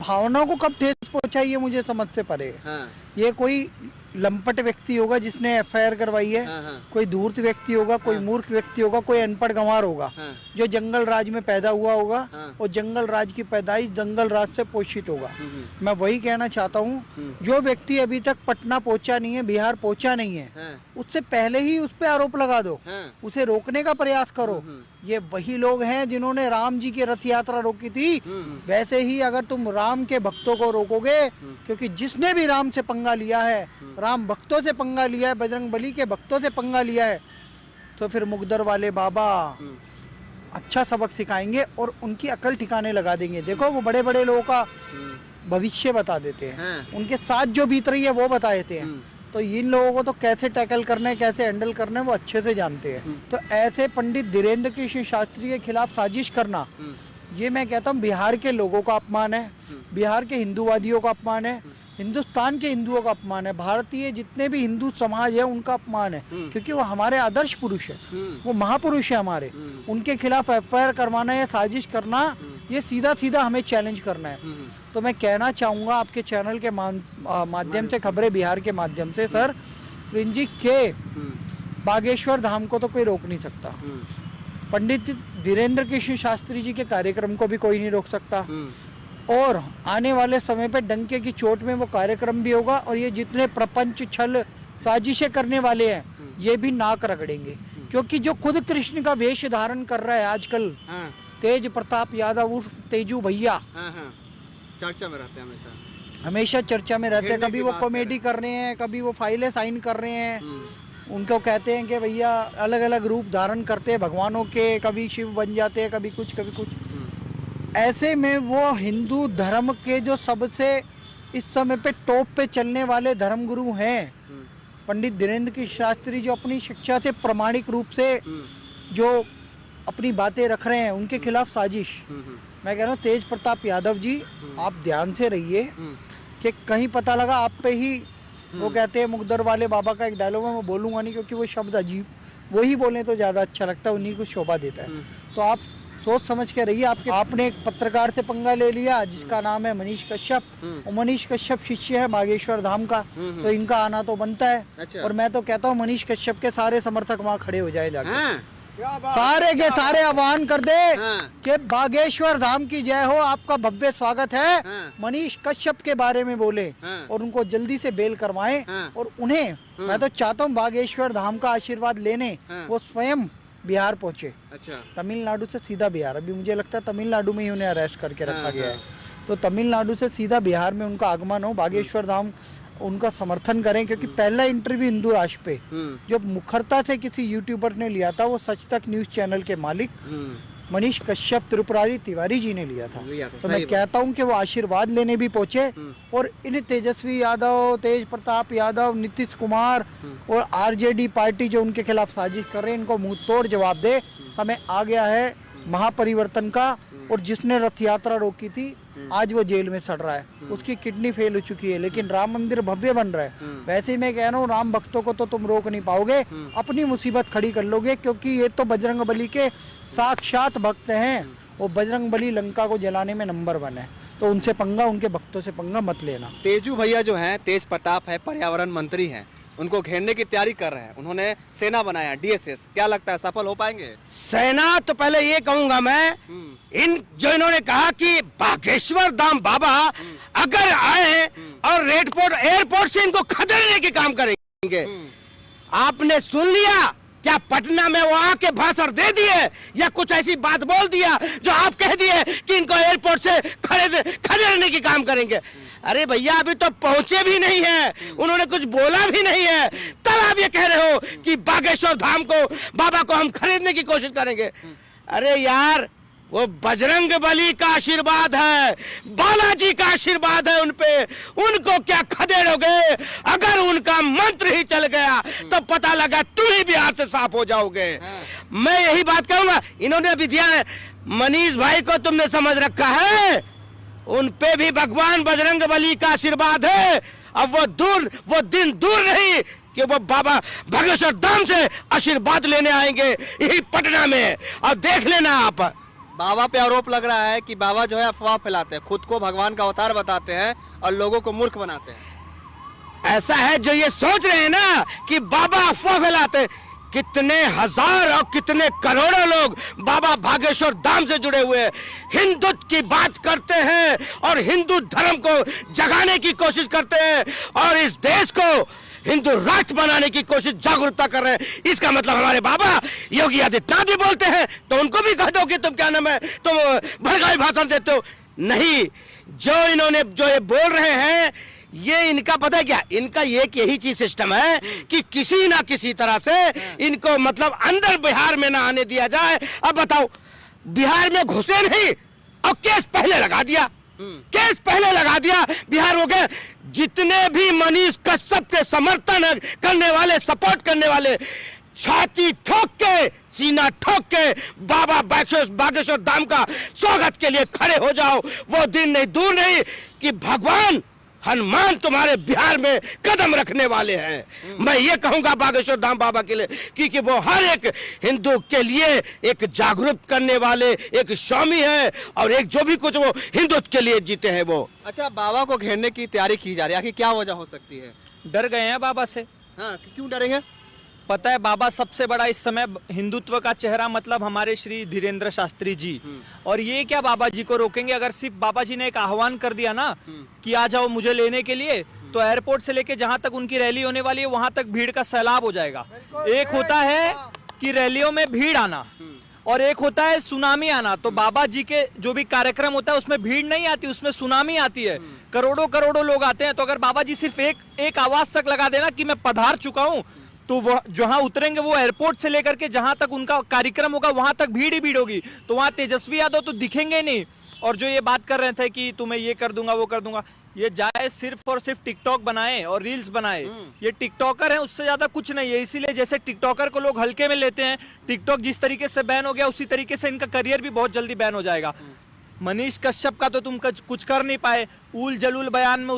भावनाओं को कब ठेस पहुंचाई है मुझे समझ से परे है। हाँ, ये कोई लंपट व्यक्ति होगा जिसने एफआईआर करवाई है, हाँ, हाँ, कोई धूर्त व्यक्ति होगा, कोई हाँ। मूर्ख व्यक्ति होगा, कोई अनपढ़ गंवार होगा हाँ, जो जंगल राज में पैदा हुआ होगा हाँ। और जंगल राज की पैदाइश जंगल राज से पोषित होगा। मैं वही कहना चाहता हूँ, जो व्यक्ति अभी तक पटना पहुंचा नहीं है, बिहार पहुंचा नहीं है, हाँ, उससे पहले ही उस पर आरोप लगा दो, हाँ। उसे रोकने का प्रयास करो। ये वही लोग हैं जिन्होंने राम जी की रथ यात्रा रोकी थी। वैसे ही अगर तुम राम के भक्तों को रोकोगे, क्योंकि जिसने भी राम से पंगा लिया है, राम भक्तों से पंगा लिया है, बजरंग बली के भक्तों से पंगा लिया है, तो फिर मुगदर वाले बाबा अच्छा सबक सिखाएंगे और उनकी अकल ठिकाने लगा देंगे। देखो वो बड़े बड़े लोगों का भविष्य बता देते हैं, हाँ। उनके साथ जो बीत रही है वो बता देते हैं। तो इन लोगों को तो कैसे टैकल करना है, कैसे हैंडल करना है, वो अच्छे से जानते हैं। तो ऐसे पंडित धीरेन्द्र कृष्ण शास्त्री के खिलाफ साजिश करना, ये मैं कहता हूँ बिहार के लोगों का अपमान है, बिहार के हिंदूवादियों का अपमान है, हिंदुस्तान के हिंदुओं का अपमान है, भारतीय जितने भी हिंदू समाज है उनका अपमान है, क्योंकि वो हमारे आदर्श पुरुष है, वो महापुरुष है हमारे। उनके खिलाफ एफआईआर करवाना या साजिश करना, ये सीधा सीधा हमें चैलेंज करना है। तो मैं कहना चाहूँगा आपके चैनल के माध्यम से, खबरें बिहार के माध्यम से, सर रिंजी के बागेश्वर धाम को तो कोई रोक नहीं सकता, पंडित धीरेन्द्र कृष्ण शास्त्री जी के कार्यक्रम को भी कोई नहीं रोक सकता, और आने वाले समय पे डंके की चोट में वो कार्यक्रम भी होगा, और ये जितने प्रपंच छल साजिशें करने वाले हैं ये भी नाक रगड़ेंगे, क्योंकि जो खुद कृष्ण का वेश धारण कर रहा है आजकल, तेज प्रताप यादव उर्फ तेजू भैया, चर्चा में रहते हैं हमेशा चर्चा में रहते हैं। खेलने कभी की वो बात कॉमेडी कर रहे हैं, कभी वो फाइलें साइन कर रहे हैं, उनको कहते हैं कि भैया अलग अलग रूप धारण करते हैं भगवानों के, कभी शिव बन जाते हैं, कभी कुछ कभी कुछ। ऐसे में वो हिंदू धर्म के जो सबसे इस समय पे टॉप पे चलने वाले धर्मगुरु हैं, पंडित धीरेन्द्र कृष्ण शास्त्री, जो अपनी शिक्षा से प्रामाणिक रूप से जो अपनी बातें रख रहे हैं, उनके खिलाफ साजिश। मैं कह रहा हूँ तेज प्रताप यादव जी, आप ध्यान से रहिए कि कहीं पता लगा आप पे ही, वो कहते हैं मुगदर वाले बाबा का एक डायलॉग है, मैं बोलूंगा नहीं क्योंकि वो शब्द अजीब, वही बोले तो ज़्यादा अच्छा लगता है, उन्हीं को शोभा देता है। तो आप सोच समझ के रहिए। आपने एक पत्रकार से पंगा ले लिया जिसका नाम है मनीष कश्यप, और मनीष कश्यप शिष्य है बागेश्वर धाम का, तो इनका आना तो बनता है। अच्छा। और मैं तो कहता हूँ मनीष कश्यप के सारे समर्थक वहाँ खड़े हो जाए जाके, सारे के सारे आह्वान कर दे कि बागेश्वर धाम की जय हो, आपका भव्य स्वागत है। मनीष कश्यप के बारे में बोले और उनको जल्दी से बेल करवाएं, और उन्हें मैं तो चाहता हूँ बागेश्वर धाम का आशीर्वाद लेने वो स्वयं बिहार पहुंचे। अच्छा। तमिलनाडु से सीधा बिहार, अभी मुझे लगता है तमिलनाडु में ही उन्हें अरेस्ट करके रखा गया है, तो तमिलनाडु से सीधा बिहार में उनका आगमन हो, बागेश्वर धाम उनका समर्थन करें। क्योंकि पहला इंटरव्यू हिंदू राष्ट्र पे जो मुखरता से किसी यूट्यूबर ने लिया था, वो सच तक न्यूज चैनल के मालिक मनीष कश्यप त्रिपुरारी तिवारी जी ने लिया था। तो मैं कहता हूं कि वो आशीर्वाद लेने भी पहुंचे, और इन तेजस्वी यादव, तेज प्रताप यादव, नीतीश कुमार और आरजेडी पार्टी जो उनके खिलाफ साजिश कर रहे हैं, इनको मुंह तोड़ जवाब दे। समय आ गया है महापरिवर्तन का, और जिसने रथ यात्रा रोकी थी आज वो जेल में सड़ रहा है, उसकी किडनी फेल हो चुकी है, लेकिन राम मंदिर भव्य बन रहा है। वैसे ही मैं कह रहा हूँ राम भक्तों को तो तुम रोक नहीं पाओगे, अपनी मुसीबत खड़ी कर लोगे, क्योंकि ये तो बजरंग बली के साक्षात भक्त हैं। वो बजरंग बली लंका को जलाने में नंबर 1 है, तो उनसे पंगा, उनके भक्तों से पंगा मत लेना। तेजू भैया जो हैं, तेज प्रताप है, पर्यावरण मंत्री हैं, उनको घेरने की तैयारी कर रहे हैं। उन्होंने सेना बनाया, डीएसएस, क्या लगता है सफल हो पाएंगे? सेना तो पहले ये कहूंगा मैं, इन्होंने कहा कि बागेश्वर धाम बाबा अगर आए और एयरपोर्ट से इनको खदेड़ने के काम करेंगे। आपने सुन लिया क्या? पटना में वो आके भाषण दे दिए या कुछ ऐसी बात बोल दिया जो आप कह दिए कि इनको एयरपोर्ट से खदेड़ने की काम करेंगे। अरे भैया अभी तो पहुंचे भी नहीं है, उन्होंने कुछ बोला भी नहीं है, तब आप ये कह रहे हो कि बागेश्वर धाम को, बाबा को हम खरीदने की कोशिश करेंगे। अरे यार, वो बजरंग बली का आशीर्वाद है, बालाजी का आशीर्वाद है उनपे, उनको क्या खदेड़ोगे? अगर उनका मंत्र ही चल गया तो पता लगा तुम ही बिहार से साफ हो जाओगे। मैं यही बात कहूंगा, इन्होंने अभी दिया है, मनीष भाई को तुमने समझ रखा है, उन पे भी भगवान बजरंग बली का आशीर्वाद है। अब वो दिन दूर नहीं कि वो बाबा बागेश्वर धाम से आशीर्वाद लेने आएंगे यही पटना में, और देख लेना आप। बाबा पे आरोप लग रहा है कि बाबा जो है अफवाह फैलाते हैं, खुद को भगवान का अवतार बताते हैं और लोगों को मूर्ख बनाते हैं। ऐसा है जो ये सोच रहे हैं ना कि बाबा अफवाह फैलाते हैं, कितने हजार और कितने करोड़ों लोग बाबा बागेश्वर धाम से जुड़े हुए हैं, हिंदुत्व की बात करते हैं और हिंदू धर्म को जगाने की कोशिश करते हैं और इस देश को हिंदू राष्ट्र बनाने की कोशिश जागरूकता कर रहे हैं। इसका मतलब हमारे बाबा योगी आदित्यनाथ भी बोलते हैं, तो उनको भी कह दो कि तुम क्या नाम है, तुम भड़काई भाषण देते हो। नहीं, जो इन्होंने जो ये बोल रहे हैं, ये इनका पता है क्या, इनका एक यही चीज सिस्टम है कि किसी ना किसी तरह से इनको मतलब अंदर बिहार में ना आने दिया जाए। अब बताओ, बिहार में घुसे नहीं और केस पहले लगा दिया, केस पहले लगा दिया, बिहार हो गए। जितने भी मनीष कश्यप के समर्थन करने वाले, सपोर्ट करने वाले, छाती ठोक के, सीना ठोक के बाबा बागेश्वर धाम का स्वागत के लिए खड़े हो जाओ। वो दिन नहीं, दूर नहीं कि भगवान हनुमान तुम्हारे बिहार में कदम रखने वाले हैं। मैं ये कहूंगा बागेश्वर धाम बाबा के लिए क्योंकि वो हर एक हिंदू के लिए एक जागरूक करने वाले एक स्वामी है और एक जो भी कुछ वो हिंदुत्व के लिए जीते हैं वो। अच्छा, बाबा को घेरने की तैयारी की जा रही है, आखिर क्या वजह हो सकती है? डर गए हैं बाबा से। हाँ, क्यों डरेंगे? पता है, बाबा सबसे बड़ा इस समय हिंदुत्व का चेहरा मतलब हमारे श्री धीरेन्द्र शास्त्री जी, और ये क्या बाबा जी को रोकेंगे? अगर सिर्फ बाबा जी ने एक आह्वान कर दिया ना कि आ जाओ मुझे लेने के लिए, तो एयरपोर्ट से लेके जहां तक उनकी रैली होने वाली है वहां तक भीड़ का सैलाब हो जाएगा। एक होता है कि रैलियों में भीड़ आना और एक होता है सुनामी आना। तो बाबा जी के जो भी कार्यक्रम होता है उसमें भीड़ नहीं आती, उसमें सुनामी आती है, करोड़ों करोड़ों लोग आते हैं। तो अगर बाबा जी सिर्फ एक आवाज तक लगा देना कि मैं पधार चुका हूं, तो वो जहां उतरेंगे वो एयरपोर्ट से लेकर के जहां तक उनका कार्यक्रम होगा वहां तक भीड़ ही भीड़ होगी। तो वहां तेजस्वी यादव तो दिखेंगे नहीं। और जो ये बात कर रहे थे कि तुम्हें ये कर दूंगा वो कर दूंगा, ये जाए सिर्फ और सिर्फ टिकटॉक बनाए और रील्स बनाए। ये टिकटॉकर है, उससे ज्यादा कुछ नहीं है। इसीलिए जैसे टिकटॉकर को लोग हल्के में लेते हैं, टिकटॉक जिस तरीके से बैन हो गया उसी तरीके से इनका करियर भी बहुत जल्दी बैन हो जाएगा। मनीष कश्यप का तो तुम कुछ कर नहीं पाए, ऊल जलूल बयान में